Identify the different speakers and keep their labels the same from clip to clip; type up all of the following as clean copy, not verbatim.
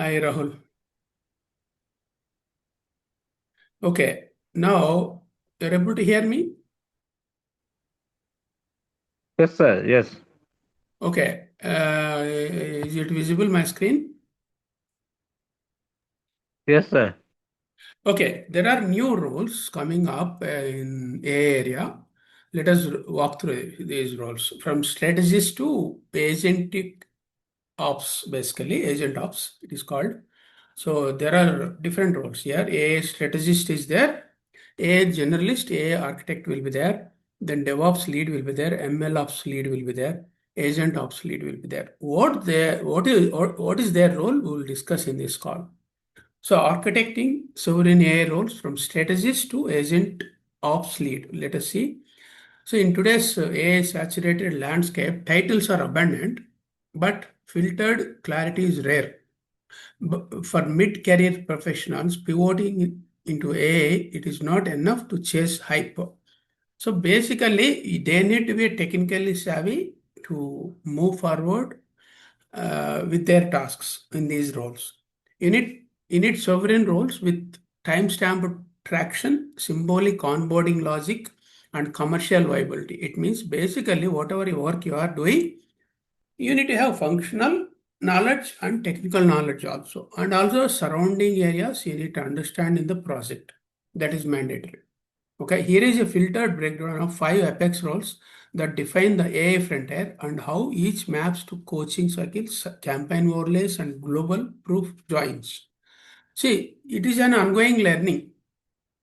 Speaker 1: Hi, Rahul. Okay, now you're able to hear me?
Speaker 2: Yes, sir. Yes.
Speaker 1: Okay, is it visible my screen?
Speaker 2: Yes, sir.
Speaker 1: Okay, there are new roles coming up in A area. Let us walk through these roles from strategist to agentic ops, basically, agent ops, it is called. So there are different roles here. A strategist is there, a generalist, a architect will be there, then DevOps lead will be there, ML ops lead will be there, agent ops lead will be there. What is their role? We will discuss in this call. So architecting sovereign AI roles from strategist to agent ops lead. Let us see. So in today's AI saturated landscape, titles are abundant, but filtered clarity is rare. For mid-career professionals pivoting into AI, it is not enough to chase hype. So basically, they need to be technically savvy to move forward with their tasks in these roles. You need sovereign roles with timestamp traction, symbolic onboarding logic, and commercial viability. It means basically whatever work you are doing, you need to have functional knowledge and technical knowledge also. And also surrounding areas you need to understand in the project. That is mandatory. Okay, here is a filtered breakdown of 5 Apex roles that define the AI frontier and how each maps to coaching circles, campaign overlays, and global proof joins. See, it is an ongoing learning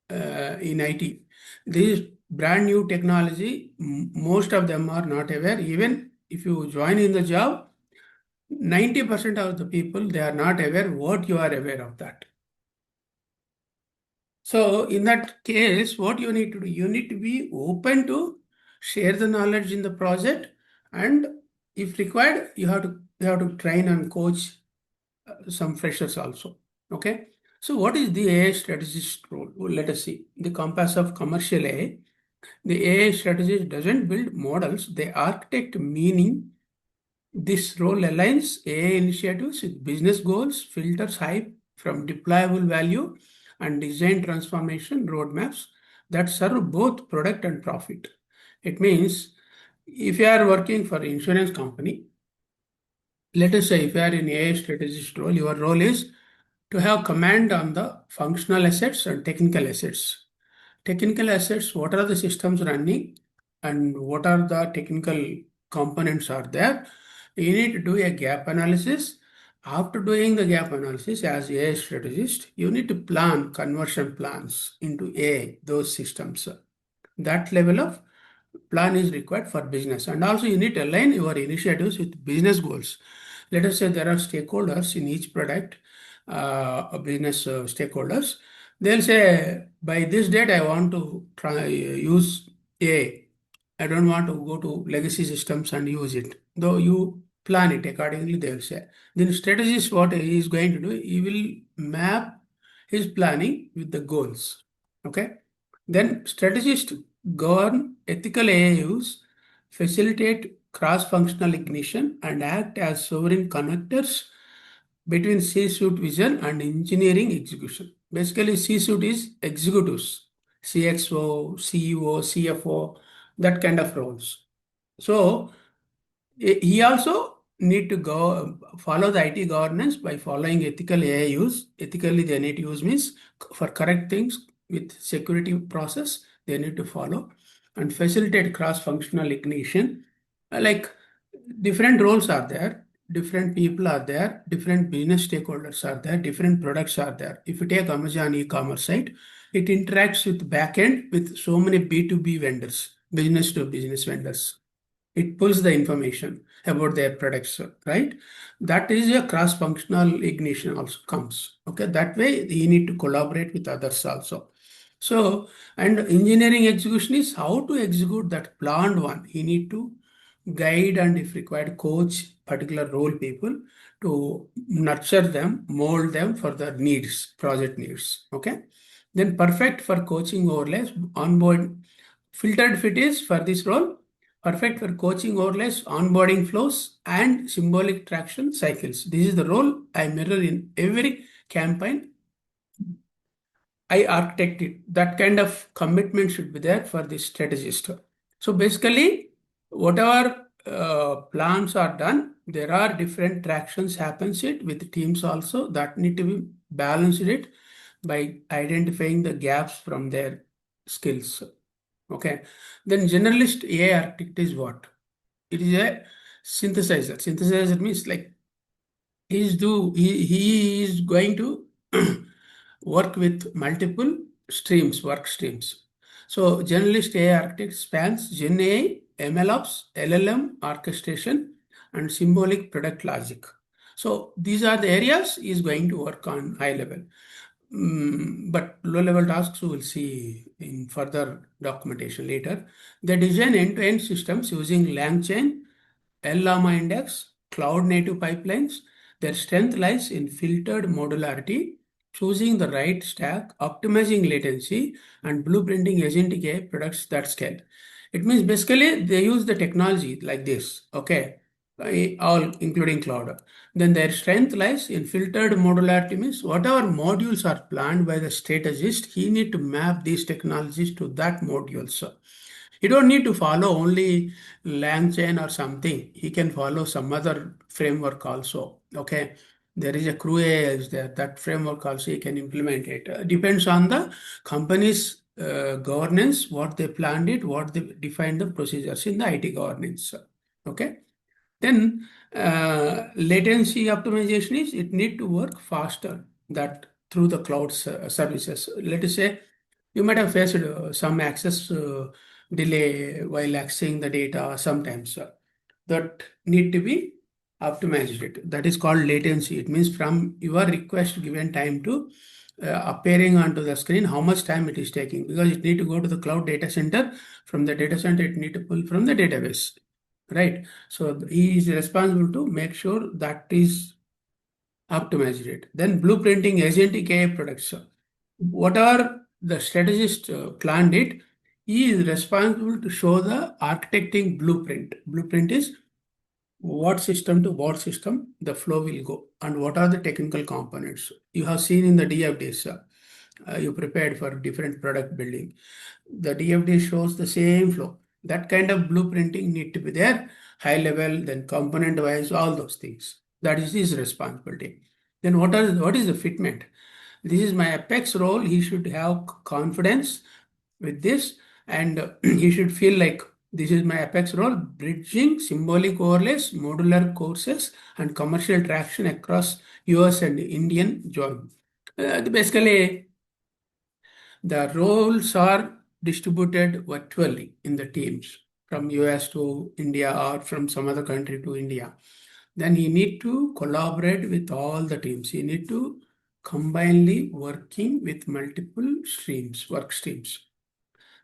Speaker 1: in IT. This brand new technology, most of them are not aware. Even if you join in the job, 90% of the people, they are not aware what you are aware of that. So in that case, what you need to do, you need to be open to share the knowledge in the project, and if required, you have to train and coach some freshers also. Okay. So what is the AI strategist role? Well, let us see. The compass of commercial AI. The AI strategist doesn't build models, they architect meaning. This role aligns AI initiatives with business goals, filters hype from deployable value, and design transformation roadmaps that serve both product and profit. It means if you are working for an insurance company, let us say if you are in AI strategist role, your role is to have command on the functional assets and technical assets. Technical assets, what are the systems running and what are the technical components are there. You need to do a gap analysis. After doing the gap analysis as AI strategist, you need to plan conversion plans into AI, those systems. That level of plan is required for business. And also you need to align your initiatives with business goals. Let us say there are stakeholders in each product, business stakeholders. They'll say, by this date, I want to try use AI. I don't want to go to legacy systems and use it. Though you plan it accordingly, they will say. Then strategist, what he is going to do, he will map his planning with the goals. Okay. Then strategist govern ethical AI use, facilitate cross-functional ignition, and act as sovereign connectors between C-suite vision and engineering execution. Basically, C-suite is executives, CXO, CEO, CFO, that kind of roles. So he also need to go follow the IT governance by following ethical AI use. Ethically, they need to use means for correct things with security process, they need to follow and facilitate cross-functional ignition. Like different roles are there, different people are there, different business stakeholders are there, different products are there. If you take Amazon e-commerce site, it interacts with backend with so many B2B vendors, business to business vendors. It pulls the information about their products, right? That is a cross-functional ignition also comes. Okay, that way you need to collaborate with others also. So, and engineering execution is how to execute that planned one. You need to guide and if required coach particular role people to nurture them, mold them for the needs, project needs. Okay. Then perfect for coaching overlays, onboard filtered fit is for this role perfect for coaching overlays, onboarding flows, and symbolic traction cycles. This is the role I mirror in every campaign I architect it. That kind of commitment should be there for the strategist. So basically, whatever plans are done, there are different tractions happens it with teams also that need to be balanced it by identifying the gaps from their skills. Okay. Then generalist AI architect is what? It is a synthesizer. Synthesizer means like he is going to work with multiple streams, work streams. So generalist AI architect spans Gen AI, MLOps, LLM orchestration, and symbolic product logic. So these are the areas he is going to work on high level. But low level tasks we will see in further documentation later. They design end-to-end systems using LangChain, Llama Index, cloud native pipelines. Their strength lies in filtered modularity, choosing the right stack, optimizing latency, and blueprinting agentic AI products that scale. It means basically they use the technology like this, okay, all including cloud. Then their strength lies in filtered modularity means whatever modules are planned by the strategist, he need to map these technologies to that modules. You don't need to follow only LangChain or something. He can follow some other framework also. Okay. There is a crew AI is there. That framework also he can implement it. Depends on the company's governance, what they planned it, what they defined the procedures in the IT governance. Okay. Then latency optimization is it need to work faster that through the cloud services. Let us say you might have faced some access delay while accessing the data sometimes that need to be optimized. That is called latency. It means from your request given time to appearing onto the screen, how much time it is taking because it need to go to the cloud data center. From the data center, it need to pull from the database, right? So he is responsible to make sure that is optimized it. Then blueprinting agentic AI products. Whatever the strategist planned it, he is responsible to show the architecting blueprint. Blueprint is what system to what system the flow will go and what are the technical components. You have seen in the DFDs, you prepared for different product building. The DFD shows the same flow. That kind of blueprinting need to be there, high level, then component wise, all those things. That is his responsibility. Then what is the fitment? This is my apex role. He should have confidence with this and he should feel like this is my apex role, bridging symbolic overlays, modular courses, and commercial traction across US and Indian zone. Basically, the roles are distributed virtually in the teams from US to India or from some other country to India. Then you need to collaborate with all the teams. You need to combinely working with multiple streams, work streams.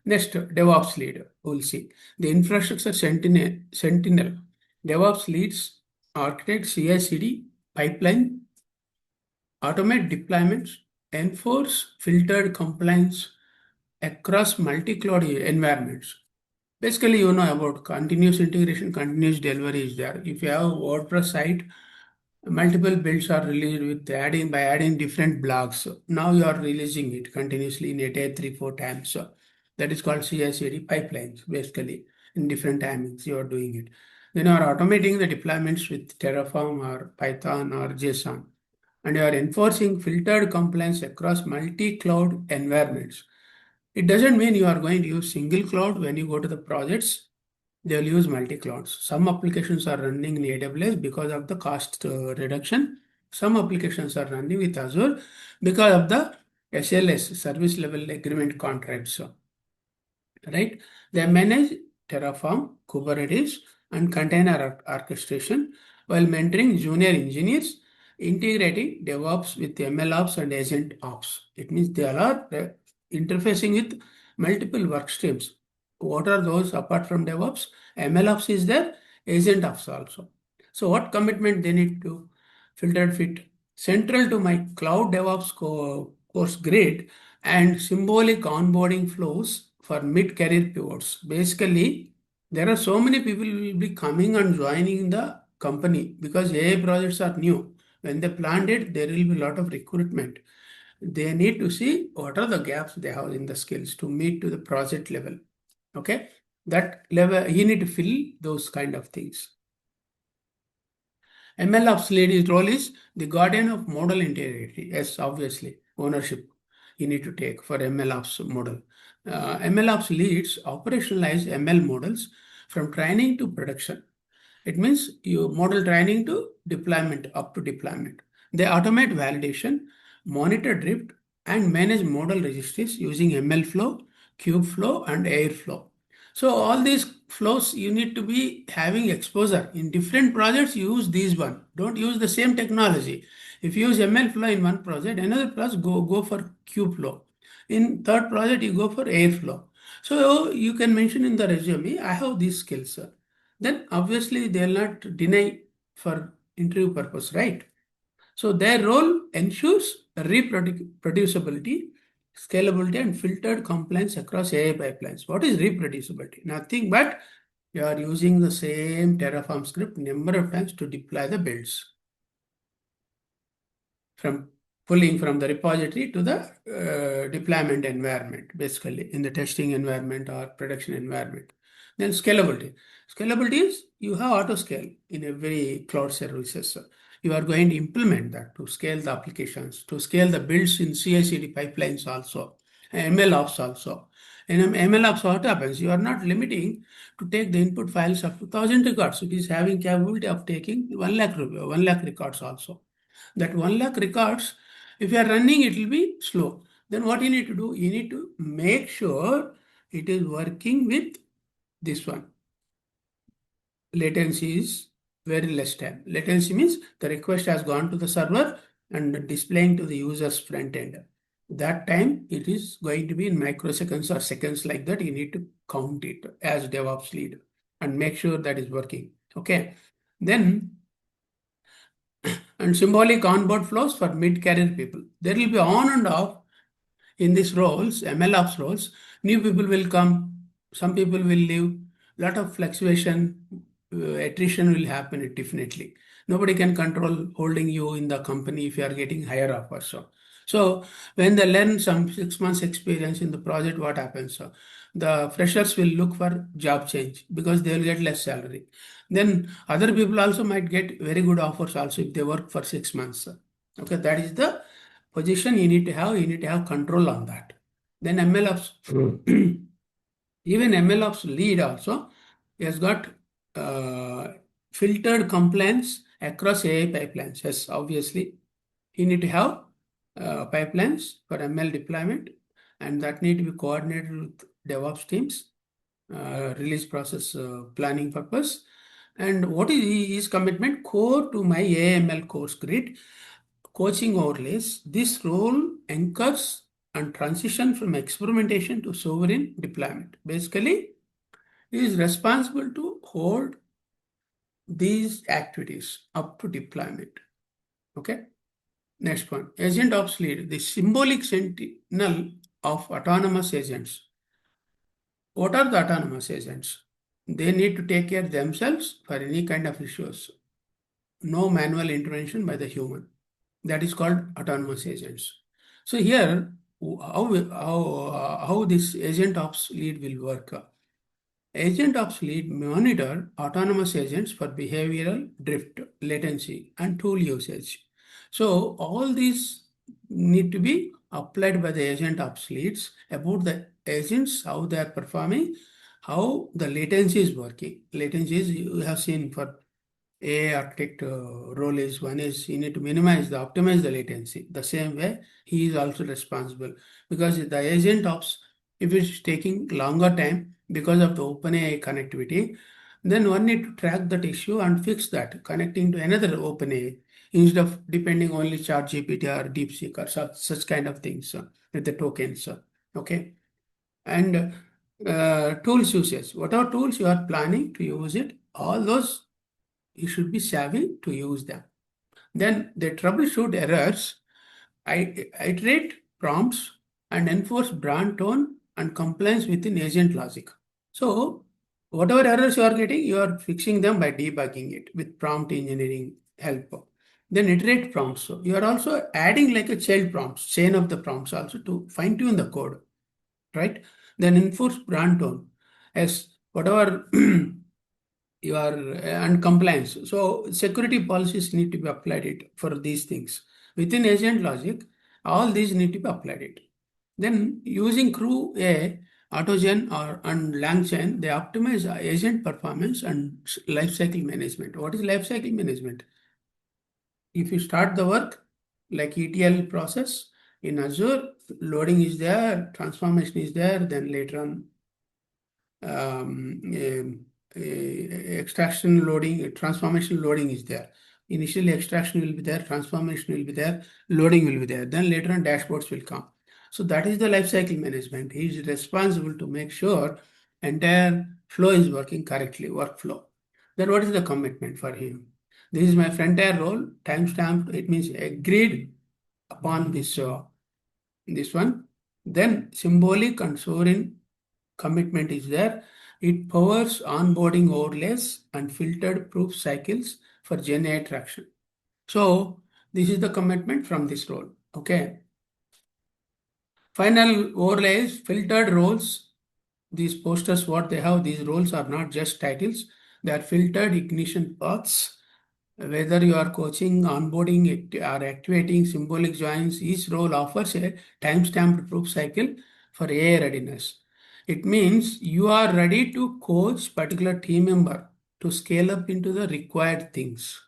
Speaker 1: Next, DevOps lead. We'll see. The infrastructure sentinel. DevOps leads architect CI/CD pipeline, automate deployments, enforce filtered compliance across multi-cloud environments. Basically, you know about continuous integration, continuous delivery is there. If you have a WordPress site, multiple builds are released with adding by adding different blocks. Now you are releasing it continuously in a day 3-4 times. That is called CI/CD pipelines. Basically, in different timings you are doing it. Then you are automating the deployments with Terraform or Python or JSON, and you are enforcing filtered compliance across multi-cloud environments. It doesn't mean you are going to use single cloud when you go to the projects. They'll use multi-clouds. Some applications are running in AWS because of the cost reduction. Some applications are running with Azure because of the SLS, service level agreement contracts, right? They manage Terraform, Kubernetes, and container orchestration while mentoring junior engineers, integrating DevOps with MLOps and AgentOps. It means they are interfacing with multiple work streams. What are those apart from DevOps? MLOps is there, AgentOps also. So what commitment they need to filtered fit central to my cloud DevOps course grid and symbolic onboarding flows for mid-career pivots. Basically, There are so many people will be coming and joining the company because AI projects are new. When they planned it, there will be a lot of recruitment. They need to see what are the gaps they have in the skills to meet to the project level. Okay, that level you need to fill those kind of things. MLOps lead role is the guardian of model integrity. Yes, obviously, ownership you need to take for MLOps model. MLOps leads operationalize ML models from training to production. It means you model training to deployment, up to deployment. They automate validation, monitor drift, and manage model registries using ML flow, Kubeflow, and Airflow. So all these flows you need to be having exposure in different projects. Use these one. Don't use the same technology. If you use ML flow in one project, another project go for Kubeflow. In third project you go for Airflow. So you can mention in the resume, I have these skills, sir. Then obviously they'll not deny for interview purpose, right? So their role ensures reproducibility, scalability, and filtered compliance across AI pipelines. What is reproducibility? Nothing but you are using the same Terraform script number of times to deploy the builds from pulling from the repository to the deployment environment, basically in the testing environment or production environment. Then scalability. Scalability is you have auto scale in every cloud services. You are going to implement that to scale the applications, to scale the builds in CI/CD pipelines also, MLOps also. In MLOps, what happens? You are not limiting to take the input files of 2,000 records. It is having capability of taking 1 lakh, 1 lakh records also. That 1 lakh records, if you are running, it will be slow. Then what you need to do? You need to make sure it is working with this one. Latency is very less time. Latency means the request has gone to the server and displaying to the user's front end. That time it is going to be in microseconds or seconds like that. You need to count it as DevOps lead and make sure that is working. Okay. Then and symbolic onboard flows for mid-career people. There will be on and off in these roles, MLOps roles. New people will come, some people will leave, lot of fluctuation, attrition will happen definitely. Nobody can control holding you in the company if you are getting higher offers. So when they learn some 6 months experience in the project, what happens? So the freshers will look for job change because they will get less salary. Then other people also might get very good offers also if they work for 6 months. Okay, that is the position you need to have. You need to have control on that. Then MLOps, even MLOps lead also has got filtered compliance across AI pipelines. Yes, obviously you need to have pipelines for ML deployment, and that need to be coordinated with DevOps teams, release process planning purpose. And what is his commitment? Core to my AML course grid, coaching overlays. This role anchors and transition from experimentation to sovereign deployment. Basically, he is responsible to hold these activities up to deployment. Okay. Next one, AgentOPS lead, the symbolic sentinel of autonomous agents. What are the autonomous agents? They need to take care themselves for any kind of issues. No manual intervention by the human. That is called autonomous agents. So here, how this AgentOPS lead will work? AgentOps lead monitor autonomous agents for behavioral drift, latency, and tool usage. So all these need to be applied by the AgentOps leads about the agents, how they are performing, how the latency is working. Latency is you have seen for AI architect role is one is you need to optimize the latency. The same way he is also responsible because the AgentOps, if it's taking longer time because of the OpenAI connectivity, then one need to track that issue and fix that, connecting to another OpenAI instead of depending only ChatGPT or DeepSeek or such kind of things with the tokens. Okay. And tools usage. What are tools you are planning to use it? All those you should be savvy to use them. Then they troubleshoot errors, iterate prompts, and enforce brand tone and compliance within agent logic. So whatever errors you are getting, you are fixing them by debugging it with prompt engineering help. Then iterate prompts. So you are also adding like a child prompts, chain of the prompts also to fine tune the code, right? Then enforce brand tone as whatever you are and compliance. So security policies need to be applied it for these things. Within agent logic, all these need to be applied it. Then using Crew A, AutoGen or and LangChain, they optimize agent performance and lifecycle management. What is lifecycle management? If you start the work like ETL process in Azure, loading is there, transformation is there, then later on extraction loading, transformation loading is there. Initially, extraction will be there, transformation will be there, loading will be there. Then later on, dashboards will come. So that is the lifecycle management. He is responsible to make sure entire flow is working correctly, workflow. Then what is the commitment for him? This is my frontier role, timestamped. It means agreed upon this one. Then symbolic and sovereign commitment is there. It powers onboarding overlays and filtered proof cycles for Gen AI traction. So this is the commitment from this role. Okay. Final overlays, filtered roles. These posters, what they have, these roles are not just titles. They are filtered ignition paths. Whether you are coaching, onboarding, or activating symbolic joins, each role offers a time-stamped proof cycle for AI readiness. It means you are ready to coach particular team member to scale up into the required things.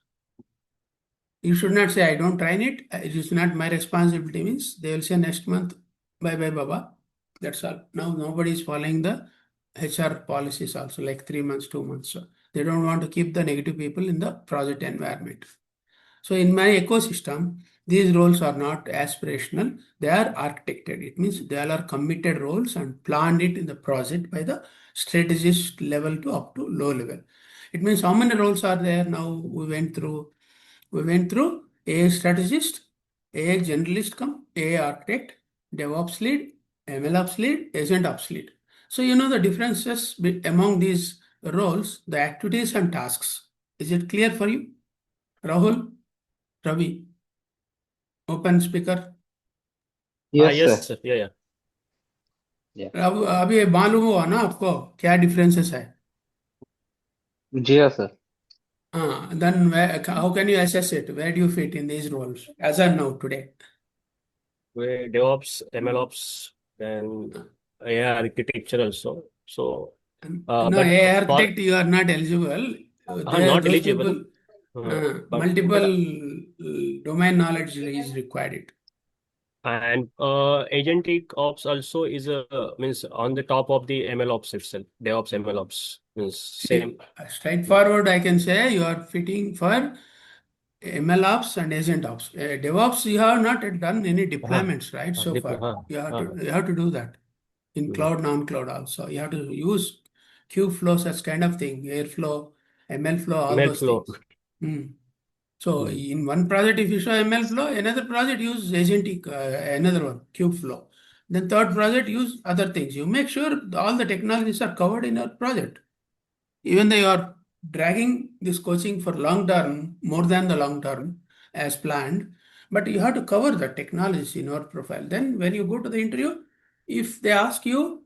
Speaker 1: You should not say, I don't train it. It is not my responsibility. Means they will say next month, bye bye, Baba. That's all. Now nobody is following the HR policies also, like 3 months, 2 months. So they don't want to keep the negative people in the project environment. So in my ecosystem, these roles are not aspirational, they are architected. It means they all are committed roles and planned it in the project by the strategist level to up to low level. It means how many roles are there now we went through AI strategist, AI generalist come, AI architect, DevOps lead, MLOps lead, AgentOps lead. So you know the differences among these roles, the activities and tasks. Is it clear for you? Rahul? Ravi, open speaker.
Speaker 3: Yes,
Speaker 2: Yes,
Speaker 3: sir.
Speaker 2: sir. Yeah.
Speaker 3: Yeah.
Speaker 1: अब अभी मालूम हुआ ना आपको क्या differences है
Speaker 3: जी हाँ sir.
Speaker 1: हाँ then how can you assess it? Where do you fit in these roles as of now today?
Speaker 2: We DevOps, MLOps, and AI architecture also. So,
Speaker 1: No,
Speaker 2: but
Speaker 1: a
Speaker 2: for
Speaker 1: architect you are not eligible.
Speaker 2: not
Speaker 1: Those
Speaker 2: eligible,
Speaker 1: people multiple
Speaker 2: but
Speaker 1: domain knowledge is required.
Speaker 2: and agentic ops also is a means on the top of the MLOps itself. DevOps, MLOps means
Speaker 1: See,
Speaker 2: same.
Speaker 1: straightforward, I can say you are fitting for MLOps and AgentOps. DevOps, you have not done any
Speaker 2: हाँ,
Speaker 1: deployments, right? So far,
Speaker 2: हाँ, हाँ.
Speaker 1: you have to do that in
Speaker 2: Hmm.
Speaker 1: cloud, non-cloud also. You have to use Kubeflow, such kind of thing, Airflow, ML flow, all
Speaker 2: ML
Speaker 1: those
Speaker 2: flow.
Speaker 1: things. Hmm. So
Speaker 2: Hmm.
Speaker 1: in one project, if you show ML flow, another project use agentic, another one, Kubeflow. Then third project use other things. You make sure all the technologies are covered in your project. Even though you are dragging this coaching for long term, more than the long term as planned, but you have to cover the technologies in your profile. Then when you go to the interview, if they ask you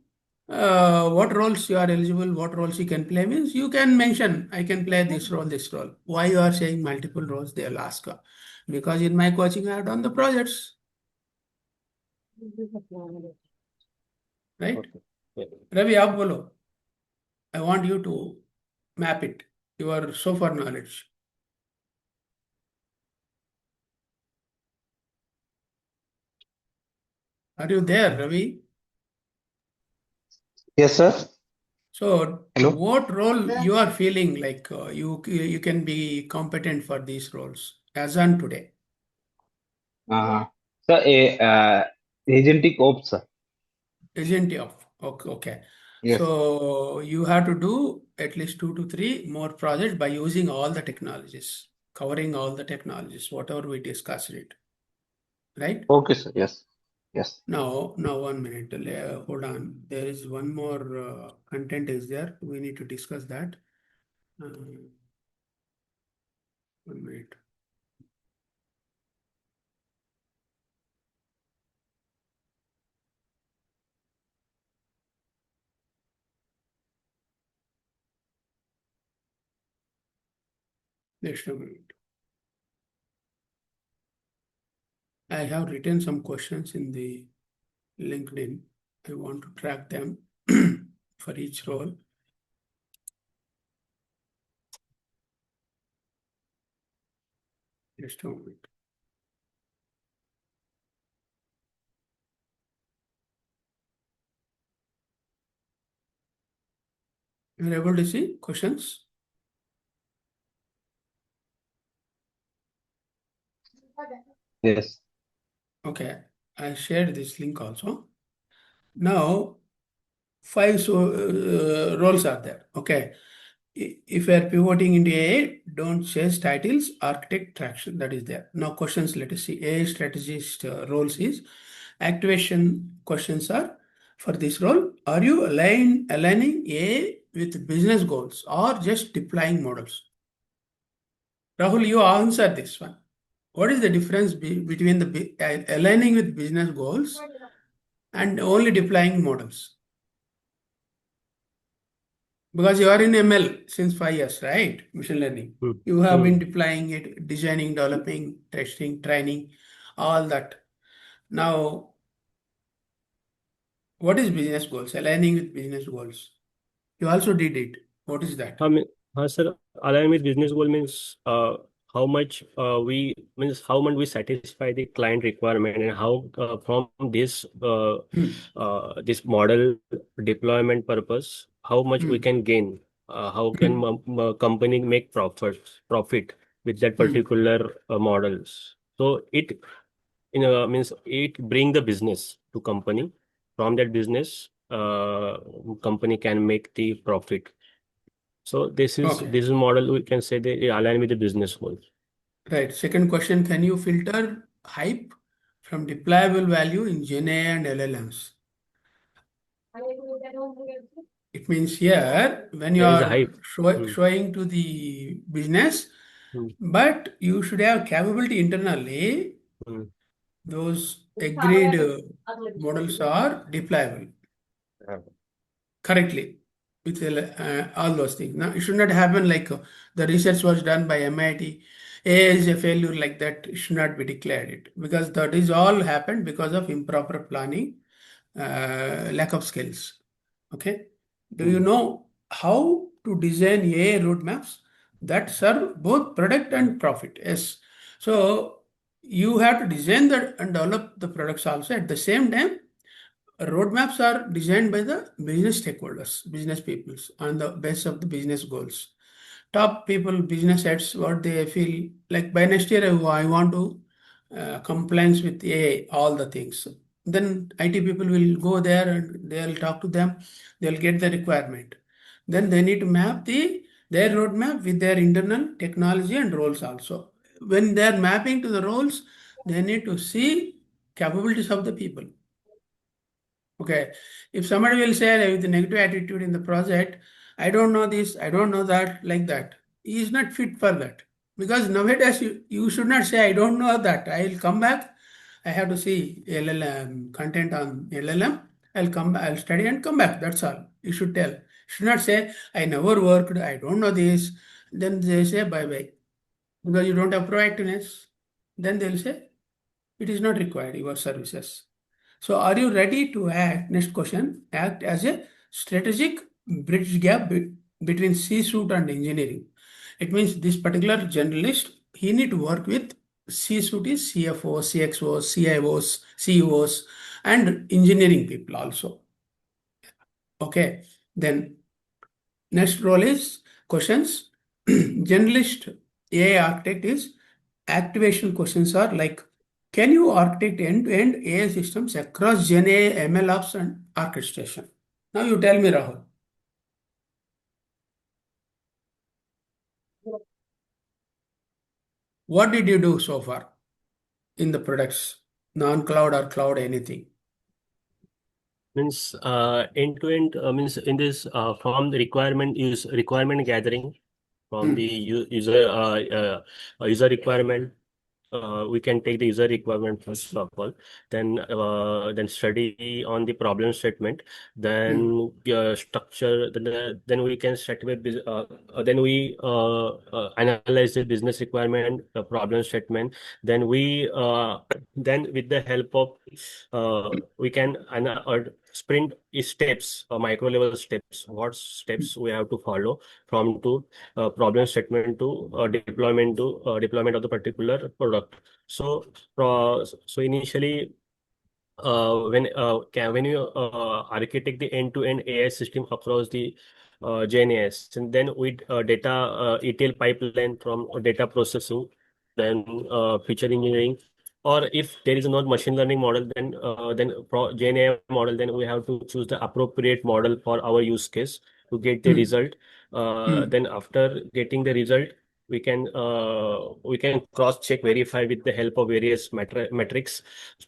Speaker 1: what roles you are eligible, what roles you can play, means you can mention, I can play this role, this role. Why you are saying multiple roles, they'll ask. Because in my coaching, I have done the projects, right?
Speaker 2: Okay. Yeah.
Speaker 1: Ravi, आप बोलो. I want you to map it, your so far knowledge. Are you there, Ravi?
Speaker 3: Yes, sir.
Speaker 1: So,
Speaker 3: Hello.
Speaker 1: what role you are feeling like you can be competent for these roles as on today?
Speaker 3: Uh, sir, agentic ops, sir.
Speaker 1: Agent of okay, okay.
Speaker 3: Yes.
Speaker 1: So you have to do at least 2 to 3 more projects by using all the technologies, covering all the technologies, whatever we discussed it, right?
Speaker 3: Okay, sir. Yes. Yes.
Speaker 1: Now 1 minute. Hold on. There is one more. content is there. We need to discuss that. 1 minute. Just a minute. I have written some questions in the LinkedIn. I want to track them for each role. Just a moment. You're able to see questions?
Speaker 3: Yes.
Speaker 1: Okay, I shared this link also. Now, 5 roles are there. Okay, if you are pivoting into AI, don't chase titles, architect traction, that is there. Now, questions, let us see. AI strategist roles is activation questions are for this role. Are you aligning AI with business goals or just deploying models? Rahul, you answer this one. What is the difference between the aligning with business goals and only deploying models? Because you are in ML since 5 years, right? Machine learning. You have been deploying it, designing, developing, testing, training, all that. Now, what is business goals? Aligning with business goals. You also did it. What is that?
Speaker 2: Sir, align with business goal means how much we satisfy the client requirement, and how from this this model deployment purpose, how much we can gain, how can company make profit with that particular models. So it means it bring the business to company. From that business, company can make the profit. So this is model, we can say they align with the business goals.
Speaker 1: Right. Second question, can you filter hype from deployable value in GenAI and LLMs? It means here, when you
Speaker 2: There is a
Speaker 1: are
Speaker 2: hype.
Speaker 1: showing to the business,
Speaker 2: Hmm.
Speaker 1: but you should have capability internally, those agreed models are deployable correctly with all those things. Now, it should not happen like the research was done by MIT. AI is a failure like that. It should not be declared it, because that is all happened because of improper planning, lack of skills. Okay. Do you know how to design AI roadmaps that serve both product and profit? Yes. So you have to design that and develop the products also. At the same time, roadmaps are designed by the business stakeholders, business peoples, on the basis of the business goals. Top people, business heads, what they feel like by next year, I want to compliance with AI, all the things. Then IT people will go there and they'll talk to them. They'll get the requirement. Then they need to map their roadmap with their internal technology and roles also. When they're mapping to the roles, they need to see capabilities of the people. Okay, if somebody will say with a negative attitude in the project, I don't know this, I don't know that, like that, he is not fit for that. Because nowadays you should not say, I don't know that, I will come back, I have to see LLM content on LLM, I'll study and come back. That's all. You should tell. You should not say, I never worked, I don't know this. Then they say bye bye. Because you don't have proactiveness. Then they'll say, it is not required, your services. So are you ready to act, next question, act as a strategic bridge gap between C-suite and engineering? It means this particular generalist, he need to work with C-suite is CFOs, CXOs, CIOs, CEOs, and engineering people also. Okay, then next role is questions. Generalist AI architect is activation questions are like, can you architect end-to-end AI systems across Gen AI, ML ops, and orchestration? Now you tell me, Rahul. What did you do so far in the products, non-cloud or cloud, anything?
Speaker 2: Means end to end means in this from the requirement gathering from the user requirement. We can take the user requirement first of all, then study on the problem statement, then structure, then we can then we analyze the business requirement, the problem statement, then we then with the help of we can sprint steps, micro level steps, what steps we have to follow from to problem statement to deployment of the particular product. So so initially when you architect the end-to-end AI system across the GNAS, and then with data ETL pipeline from data processing, then feature engineering, or if there is not machine learning model, then GNA model, then we have to choose the appropriate model for our use case to get the result. Then after getting the result, we can cross check, verify with the help of various metrics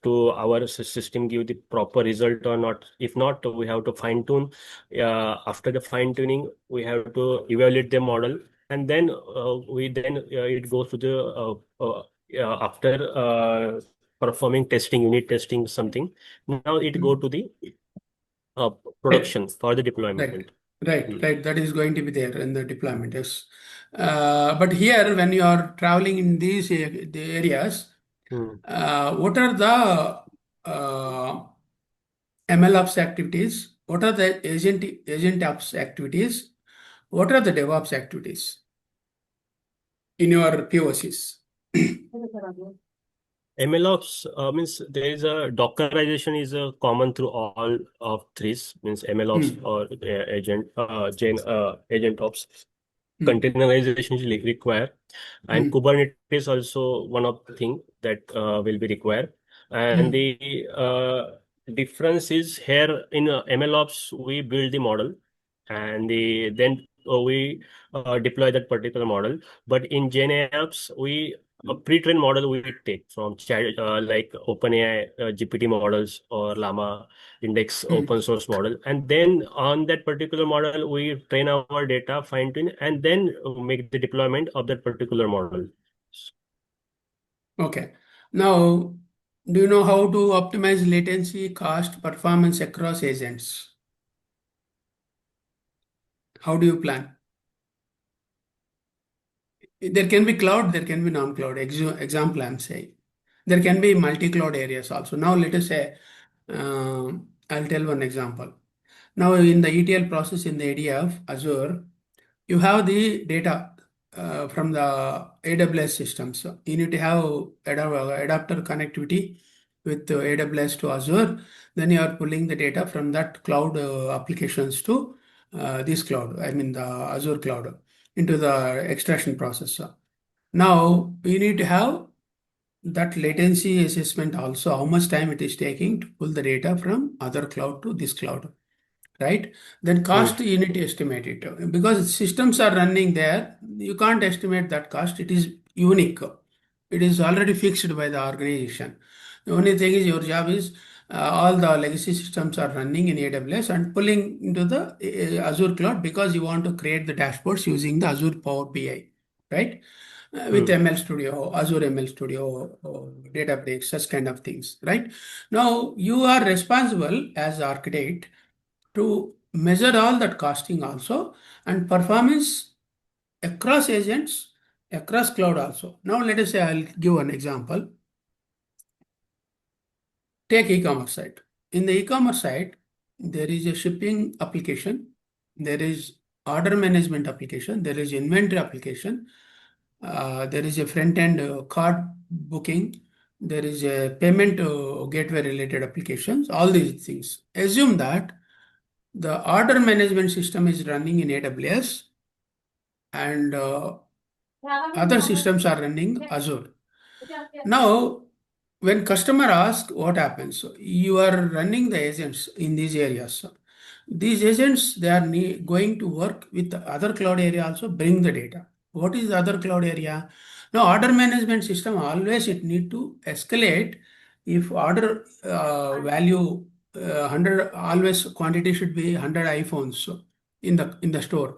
Speaker 2: to our system give the proper result or not. If not, we have to fine tune. After the fine tuning, we have to evaluate the model, and then it goes to the after performing testing, unit testing something. Now it go to the uh, production for the deployment.
Speaker 1: Right. That is going to be there in the deployment, yes. But here, when you are traveling in these the areas, what are the MLOps activities? What are the AgentOps activities? What are the DevOps activities in your POCs?
Speaker 2: MLOps means there is a Dockerization is a common through all of threes, means MLOps or AgentOps. Containerization is required, and Kubernetes also one of the thing that will be required. And the difference is here in MLOps we build the model, and then we deploy that particular model. But in GenApps, a pre-trained model we take from like OpenAI GPT models or Llama Index open source model, and then on that particular model we train our data, fine tune, and then make the deployment of that particular model.
Speaker 1: Okay. Now, do you know how to optimize latency, cost, performance across agents? How do you plan? There can be cloud, there can be non-cloud. Example, I'm saying. There can be multi-cloud areas also. Now, let us say, I'll tell one example. Now, in the ETL process in the ADF, Azure, you have the data from the AWS systems. So you need to have adapter connectivity with AWS to Azure. Then you are pulling the data from that cloud applications to this cloud, I mean the Azure cloud, into the extraction process. Now you need to have that latency assessment also, how much time it is taking to pull the data from other cloud to this cloud, right? Then cost you need to estimate it because systems are running there. You can't estimate that cost. It is unique. It is already fixed by the organization. The only thing is your job is all the legacy systems are running in AWS and pulling into the Azure cloud because you want to create the dashboards using the Azure Power BI, right? With ML Studio, Azure ML Studio, Databricks, such kind of things, right? Now you are responsible as architect to measure all that costing also and performance across agents, across cloud also. Now let us say I'll give an example. Take e-commerce site. In the e-commerce site, there is a shipping application, there is order management application, there is inventory application, there is a front-end card booking, there is a payment gateway related applications, all these things. Assume that the order management system is running in AWS and other systems are running Azure. Now, when customer asks what happens, so you are running the agents in these areas. These agents, they are going to work with the other cloud area also, bring the data. What is the other cloud area? Now, order management system always it need to escalate if order value 100, always quantity should be 100 iPhones in the store.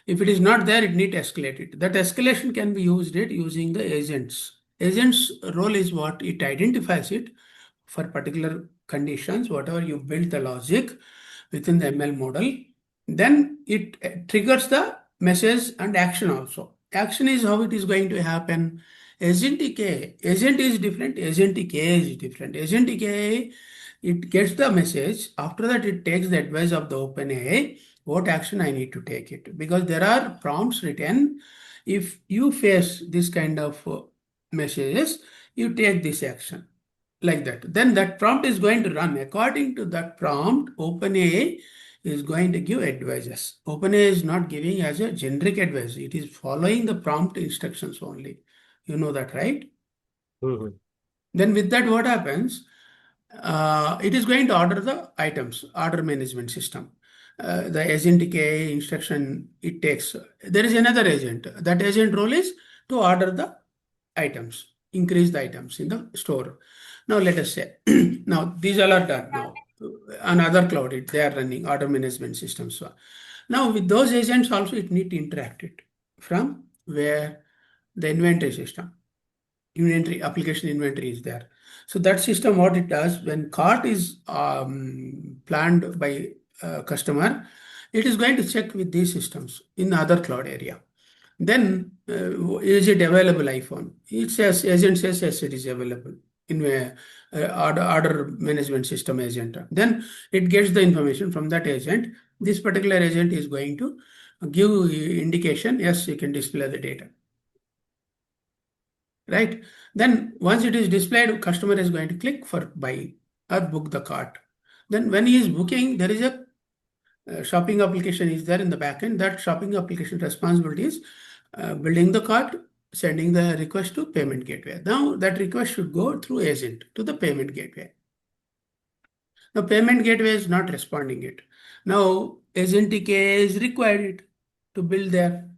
Speaker 1: If it is not there, it need to escalate it. That escalation can be used it using the agents. Agents role is what it identifies it for particular conditions, whatever you build the logic within the ML model, then it triggers the message and action also. Action is how it is going to happen. Agentic AI, agent is different, agentic AI is different. Agentic AI, it gets the message. After that, it takes the advice of the OpenAI, what action I need to take it. Because there are prompts written, if you face this kind of messages, you take this action like that. Then that prompt is going to run. According to that prompt, OpenAI is going to give advices. OpenAI is not giving as a generic advice. It is following the prompt instructions only. You know that, right?
Speaker 2: Mhm.
Speaker 1: Then with that, what happens? It is going to order the items, order management system. The agentic AI instruction it takes. There is another agent. That agent role is to order the items, increase the items in the store. Now let us say, now these all are done now. On other cloud, they are running order management systems. So now with those agents also, it need to interact it from where the inventory system inventory application inventory is there. So that system, what it does when cart is planned by customer, it is going to check with these systems in other cloud area. Then is it available iPhone? It says agent says yes, it is available in order management system agent. Then it gets the information from that agent. This particular agent is going to give indication yes, you can display the data, right? Then once it is displayed, customer is going to click for buy or book the cart. Then when he is booking, there is a shopping application is there in the backend. That shopping application responsibility is building the cart, sending the request to payment gateway. Now that request should go through agent to the payment gateway. Now payment gateway is not responding it. Now agentic AI is required to build there.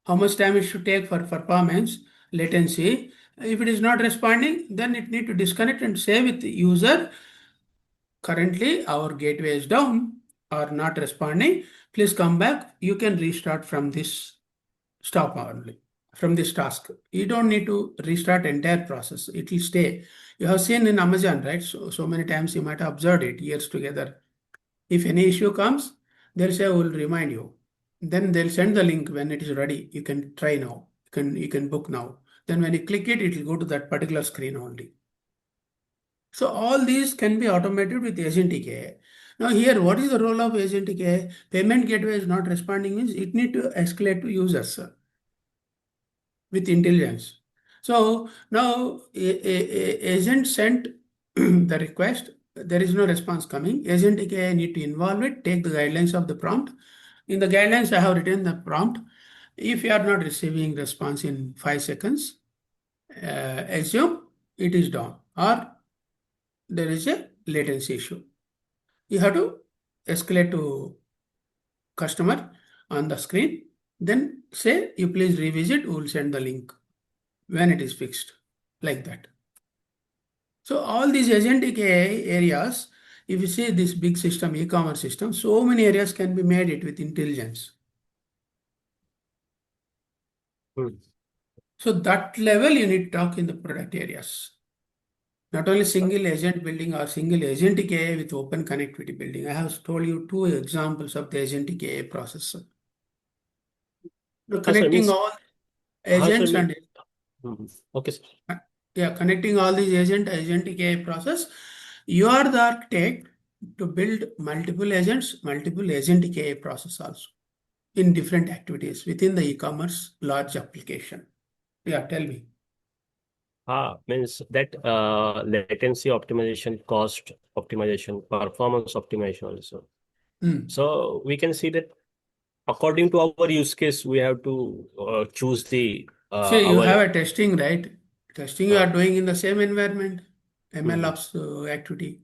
Speaker 1: How much time it should take for performance, latency. If it is not responding, then it need to disconnect and say with the user, currently our gateway is down or not responding. Please come back. You can restart from this stop only, from this task. You don't need to restart entire process. It will stay. You have seen in Amazon, right? So many times you might have observed it years together. If any issue comes, they'll say, we'll remind you. Then they'll send the link when it is ready. You can try now. You can book now. Then when you click it, it will go to that particular screen only. So all these can be automated with agentic AI. Now here, what is the role of agentic AI? Payment gateway is not responding means it need to escalate to users with intelligence. So now agent sent the request. There is no response coming. Agentic AI need to involve it, take the guidelines of the prompt. In the guidelines, I have written the prompt. If you are not receiving response in 5 seconds, assume it is down or there is a latency issue. You have to escalate to customer on the screen. Then say, you please revisit, we will send the link when it is fixed, like that. So all these agentic AI areas, if you see this big system, e-commerce system, so many areas can be made it with intelligence.
Speaker 2: Hmm.
Speaker 1: So that level you need to talk in the product areas. Not only single agent building or single agentic AI with open connectivity building. I have told you 2 examples of the agentic AI process. Now,
Speaker 2: Sir,
Speaker 1: connecting
Speaker 2: means,
Speaker 1: all
Speaker 2: sir,
Speaker 1: agents
Speaker 2: means,
Speaker 1: and
Speaker 2: okay, sir.
Speaker 1: yeah, connecting all these agentic AI process, you are the architect to build multiple agents, multiple agentic AI process also in different activities within the e-commerce large application. Yeah, tell me.
Speaker 2: Means that latency optimization, cost optimization, performance optimization also.
Speaker 1: Hmm.
Speaker 2: So we can see that according to our use case, we have to choose the
Speaker 1: See, you
Speaker 2: our.
Speaker 1: have a testing, right? Testing you are
Speaker 2: Uh,
Speaker 1: doing in the same environment, ML
Speaker 2: hmm,
Speaker 1: ops activity.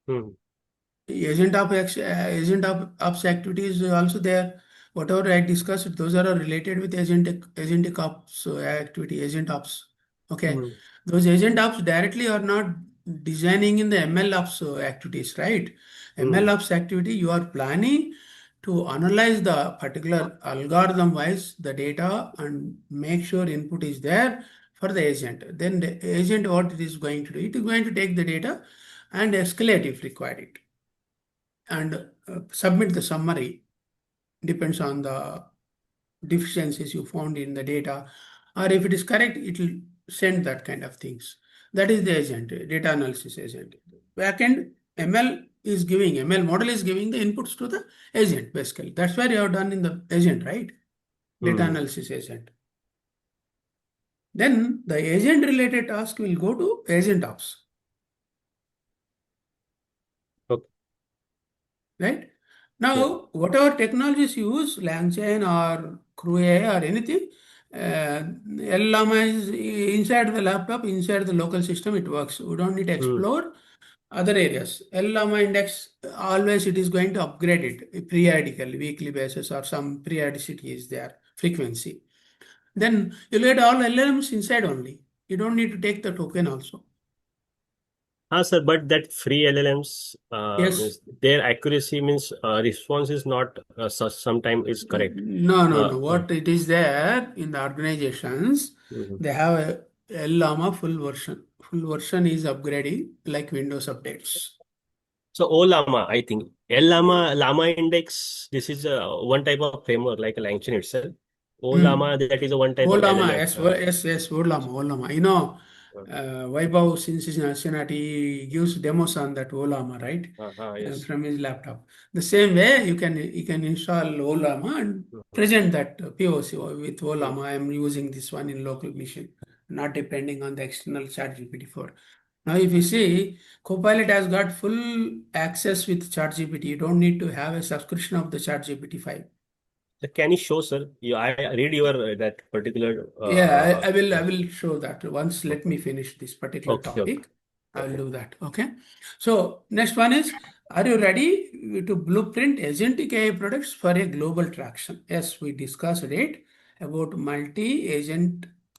Speaker 2: hmm,
Speaker 1: Agent of ops activities are also there. Whatever I discussed, those are related with agentic ops activity, agent ops. Okay.
Speaker 2: hmm,
Speaker 1: Those agent ops directly are not designing in the MLOps activities, right? MLOps activity, you are planning to analyze the particular algorithm wise the data and make sure input is there for the agent. Then the agent, what it is going to do? It is going to take the data and escalate if required it, and submit the summary. Depends on the deficiencies you found in the data, or if it is correct, it will send that kind of things. That is the agent, data analysis agent. Backend ML model is giving the inputs to the agent basically. That's where you have done in the agent, right? Data analysis agent. Then the agent related task will go to AgentOPS.
Speaker 2: Okay.
Speaker 1: Right? Now,
Speaker 2: Yeah.
Speaker 1: whatever technologies you use, LangChain or CrewAI or anything, LLAMA is inside the laptop, inside the local system, it works. We don't need to explore other areas. LLAMA index, always it is going to upgrade it periodically, weekly basis, or some periodicity is there, frequency. Then you'll get all LLMs inside only. You don't need to take the token also.
Speaker 2: Sir, but that free LLMs,
Speaker 1: Yes.
Speaker 2: means their accuracy means response is not sometimes is correct.
Speaker 1: No. What it is there in the organizations, they have a LLAMA full version. Full version is upgrading like Windows updates.
Speaker 2: So OLAMA, I think. Llama index, this is one type of framework like a LangChain itself. OLAMA, that is a one type of
Speaker 1: Olama,
Speaker 2: LLM.
Speaker 1: yes, Olama. You know, Vaibhav Cincinnati gives demos on that Olama, right?
Speaker 2: Yes.
Speaker 1: From his laptop. The same way you can install Olama and present that POC with Olama. I am using this one in local machine, not depending on the external ChatGPT 4. Now, if you see, Copilot has got full access with ChatGPT. You don't need to have a subscription of the ChatGPT 5.
Speaker 2: Can you show, sir? I read your that particular.
Speaker 1: Yeah, I will show that once. Let me finish this particular
Speaker 2: Okay.
Speaker 1: topic. I will do that. Okay. So next one is, are you ready to blueprint agentic AI products for a global traction? Yes, we discussed it about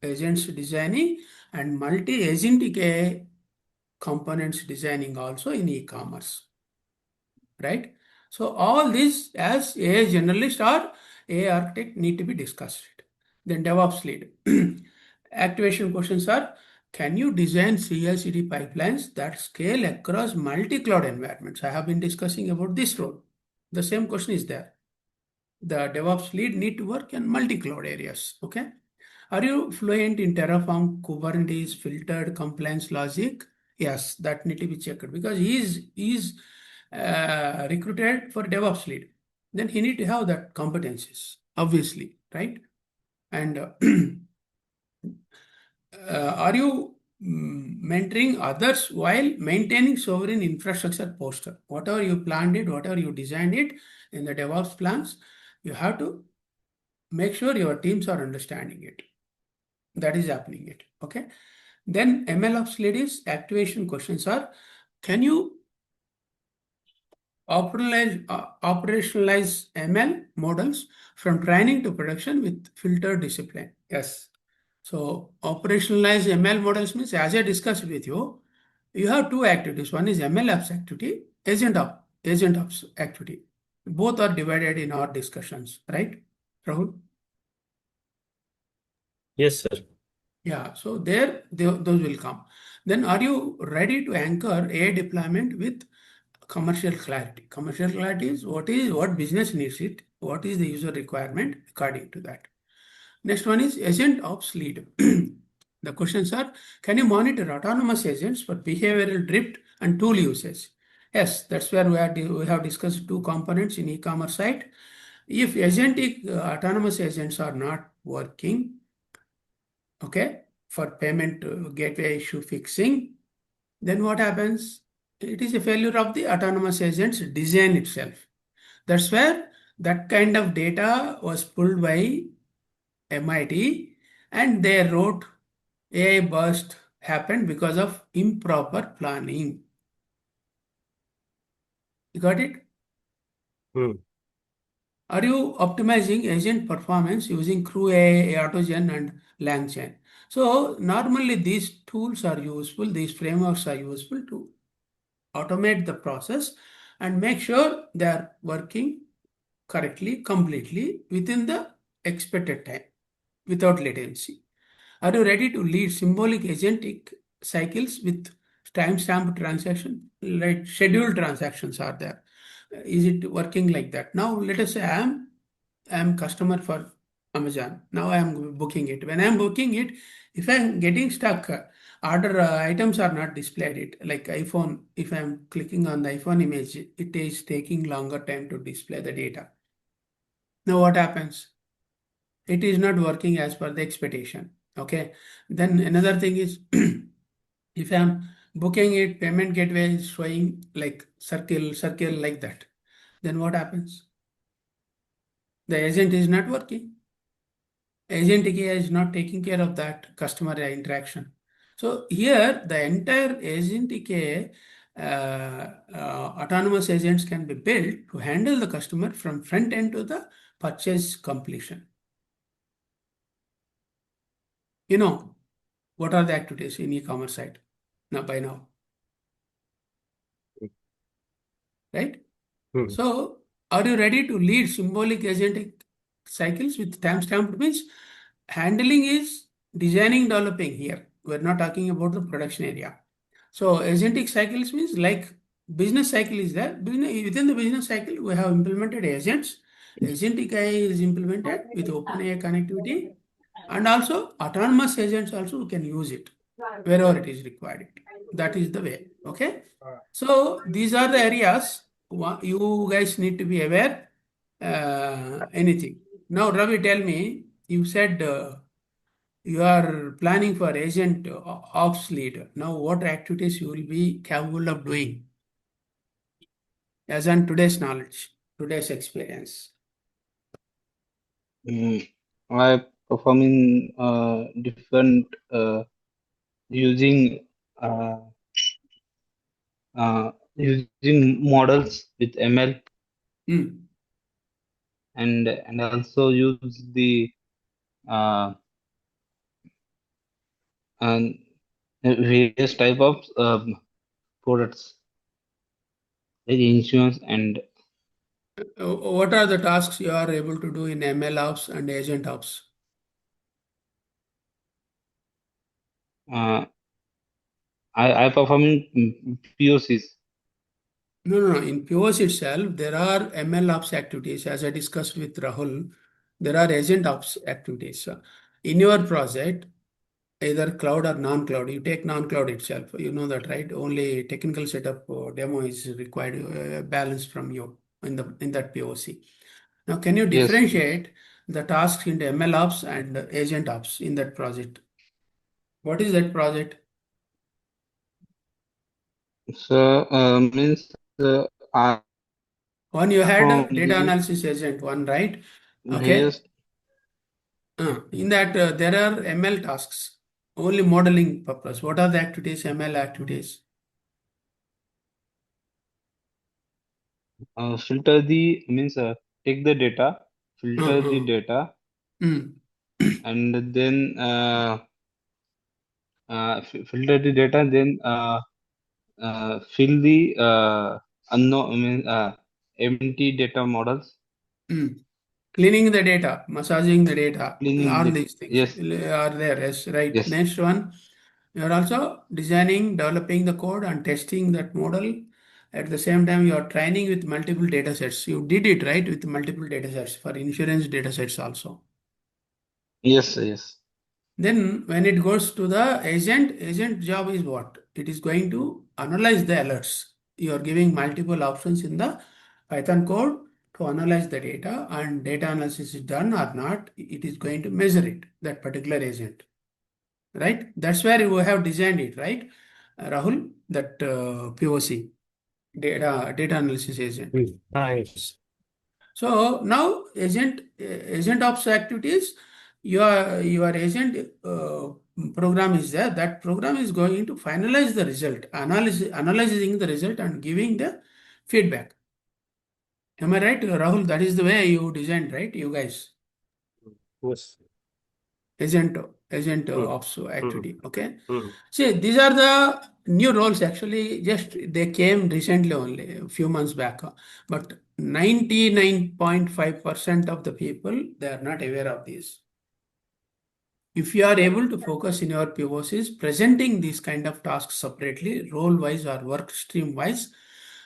Speaker 1: agents designing and multi-agentic AI components designing also in e-commerce, right? So all this as a generalist or a architect need to be discussed. Then DevOps lead. Activation questions are, can you design CI/CD pipelines that scale across multi-cloud environments? I have been discussing about this role. The same question is there. The DevOps lead need to work in multi-cloud areas. Okay. Are you fluent in Terraform, Kubernetes, filtered compliance logic? Yes, that need to be checked because he is recruited for DevOps lead. Then he need to have that competencies, obviously, right? And are you mentoring others while maintaining sovereign infrastructure posture? Whatever you planned it, whatever you designed it in the DevOps plans, you have to make sure your teams are understanding it. That is happening it. Okay. Then MLOps ladies activation questions are, can you operationalize ML models from training to production with filtered discipline? Yes. So operationalize ML models means, as I discussed with you, you have two activities. One is MLOps activity, AgentOps activity. Both are divided in our discussions, right, Rahul?
Speaker 2: Yes, sir.
Speaker 1: Yeah, so those will come. Then are you ready to anchor AI deployment with commercial clarity? Commercial clarity is what business needs it, what is the user requirement according to that. Next one is AgentOps lead. The questions are, can you monitor autonomous agents for behavioral drift and tool usage? Yes, that's where we have discussed two components in e-commerce site. If agentic autonomous agents are not working, okay, for payment gateway issue fixing, then what happens? It is a failure of the autonomous agent's design itself. That's where that kind of data was pulled by MIT and they wrote AI burst happened because of improper planning. You got it? Are you optimizing agent performance using CrewAI, AutoGen, and LangChain? So normally these tools are useful, these frameworks are useful to automate the process and make sure they are working correctly, completely within the expected time without latency. Are you ready to lead symbolic agentic cycles with timestamp transaction? Like scheduled transactions are there. Is it working like that? Now let us say I am customer for Amazon. Now I am booking it. When I am booking it, if I am getting stuck, order items are not displayed. It like iPhone. If I am clicking on the iPhone image, it is taking longer time to display the data. Now what happens? It is not working as per the expectation. Okay. Then another thing is if I'm booking it, payment gateway is showing like circle like that. Then what happens? The agent is not working. Agent AI is not taking care of that customer interaction. So here the entire agent AI autonomous agents can be built to handle the customer from front end to the purchase completion. You know, what are the activities in e-commerce site now by now, right?
Speaker 2: Hmm.
Speaker 1: So are you ready to lead symbolic agentic cycles with timestamp? Means handling is designing, developing here. We're not talking about the production area. So agentic cycles means like business cycle is there. Within the business cycle, we have implemented agents. Agentic AI is implemented with OpenAI connectivity, and also autonomous agents also we can use it wherever it is required. That is the way. Okay. So these are the areas you guys need to be aware. Anything. Now, Ravi, tell me. You said you are planning for agent ops lead. Now, what activities you will be capable of doing as on today's knowledge, today's experience?
Speaker 3: I performing different using using models with ML
Speaker 1: Hmm.
Speaker 3: and also use the uh, and various type of products like insurance and
Speaker 1: What are the tasks you are able to do in ML ops and agent ops?
Speaker 3: uh, I performing POCs.
Speaker 1: No. In POS itself, there are ML ops activities. As I discussed with Rahul, there are agent ops activities. In your project, either cloud or non-cloud, you take non-cloud itself. You know that, right? Only technical setup demo is required, balance from you in that POC. Now, can you
Speaker 3: Yes, yes.
Speaker 1: differentiate the tasks into ML ops and agent ops in that project? What is that project?
Speaker 3: So means I
Speaker 1: One you had
Speaker 3: perform
Speaker 1: data
Speaker 3: the
Speaker 1: analysis agent, one, right? Okay.
Speaker 3: various
Speaker 1: In that there are ML tasks, only modeling purpose. What are the activities, ML activities?
Speaker 3: filter the means take the data, filter the
Speaker 1: Uh-huh.
Speaker 3: data,
Speaker 1: Mm.
Speaker 3: and then filter the data, then fill the unknown, I mean, empty data models,
Speaker 1: Mm. Cleaning the data, massaging the data,
Speaker 3: cleaning
Speaker 1: all
Speaker 3: the
Speaker 1: these things
Speaker 3: yes,
Speaker 1: are there. Yes, right.
Speaker 3: yes,
Speaker 1: Next one, you are also designing, developing the code and testing that model. At the same time, you are training with multiple data sets. You did it right with multiple data sets for insurance data sets also.
Speaker 3: yes, yes,
Speaker 1: Then when it goes to the agent job is what? It is going to analyze the alerts. You are giving multiple options in the Python code to analyze the data, and data analysis is done or not, it is going to measure it, that particular agent. Right? That's where you have designed it, right? Rahul, that POC, data analysis agent.
Speaker 2: Nice.
Speaker 1: So now agent ops activities, your agent program is there. That program is going to finalize the result, analyzing the result and giving the feedback. Am I right, Rahul? That is the way you designed, right? You guys,
Speaker 2: Yes.
Speaker 1: agent AgentOPS activity. Okay.
Speaker 2: Mm.
Speaker 1: See, these are the new roles actually. Just they came recently only, a few months back. But 99.5% of the people, they are not aware of this. If you are able to focus in your POCs, presenting these kind of tasks separately, role-wise or work stream-wise,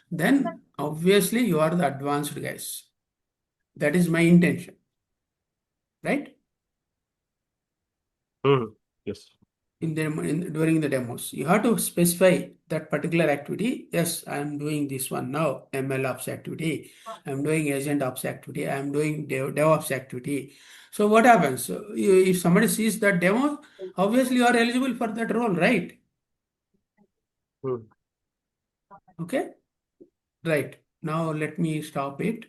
Speaker 1: then obviously you are the advanced guys. That is my intention, right?
Speaker 2: Yes.
Speaker 1: During the demos, you have to specify that particular activity. Yes, I am doing this one now, MLOps activity. I am doing AgentOps activity. I am doing DevOps activity. So what happens? If somebody sees that demo, obviously you are eligible for that role, right?
Speaker 2: Mm.
Speaker 1: Okay, right. Now let me stop it.